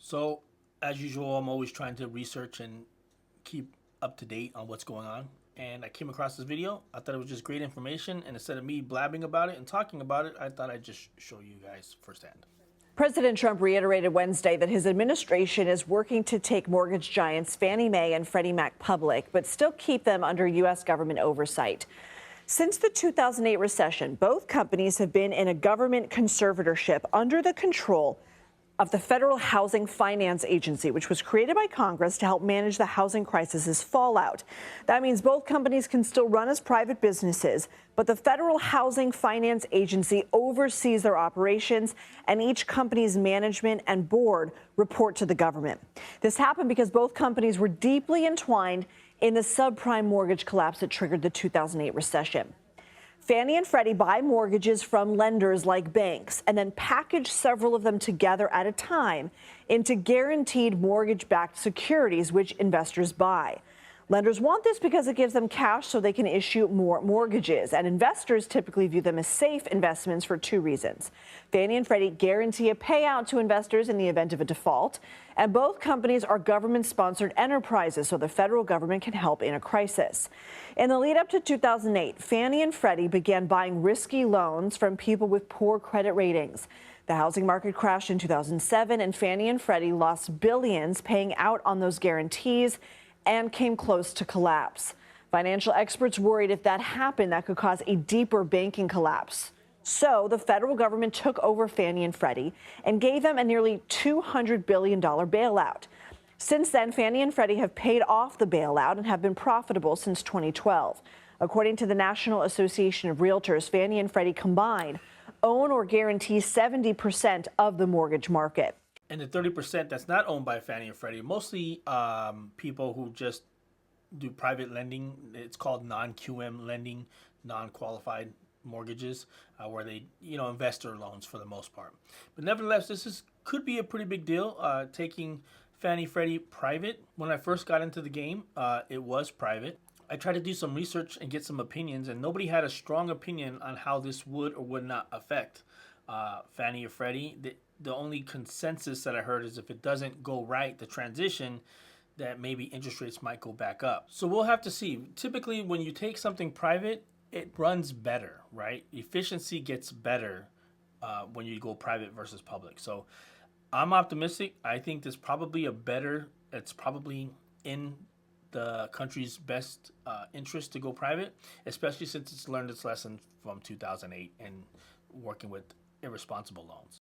So, as usual, I'm always trying to research and keep up to date on what's going on. And I came across this video. I thought it was just great information. And instead of me blabbing about it and talking about it, I thought I'd just show you guys firsthand. President Trump reiterated Wednesday that his administration is working to take mortgage giants Fannie Mae and Freddie Mac public, but still keep them under U.S. government oversight. Since the 2008 recession, both companies have been in a government conservatorship under the control of the Federal Housing Finance Agency, which was created by Congress to help manage the housing crisis's fallout. That means both companies can still run as private businesses, but the Federal Housing Finance Agency oversees their operations, and each company's management and board report to the government. This happened because both companies were deeply entwined in the subprime mortgage collapse that triggered the 2008 recession. Fannie and Freddie buy mortgages from lenders like banks and then package several of them together at a time into guaranteed mortgage-backed securities, which investors buy. Lenders want this because it gives them cash so they can issue more mortgages, and investors typically view them as safe investments for two reasons. Fannie and Freddie guarantee a payout to investors in the event of a default, and both companies are government-sponsored enterprises, so the federal government can help in a crisis. In the lead up to 2008, Fannie and Freddie began buying risky loans from people with poor credit ratings. The housing market crashed in 2007, and Fannie and Freddie lost billions paying out on those guarantees and came close to collapse. Financial experts worried if that happened, that could cause a deeper banking collapse. So the federal government took over Fannie and Freddie and gave them a nearly $200 billion bailout. Since then, Fannie and Freddie have paid off the bailout and have been profitable since 2012. According to the National Association of Realtors, Fannie and Freddie combined own or guarantee 70% of the mortgage market. And the 30% that's not owned by Fannie and Freddie, mostly people who just do private lending. It's called non-QM lending, non-qualified mortgages, where they, investor loans for the most part. But nevertheless, could be a pretty big deal, taking Fannie Freddie private. When I first got into the game, it was private. I tried to do some research and get some opinions, and nobody had a strong opinion on how this would or would not affect Fannie or Freddie. The only consensus that I heard is if it doesn't go right, the transition, that maybe interest rates might go back up. So we'll have to see. Typically, when you take something private, it runs better, right? Efficiency gets better when you go private versus public. So I'm optimistic. I think it's probably it's probably in the country's best interest to go private, especially since it's learned its lesson from 2008 and working with irresponsible loans.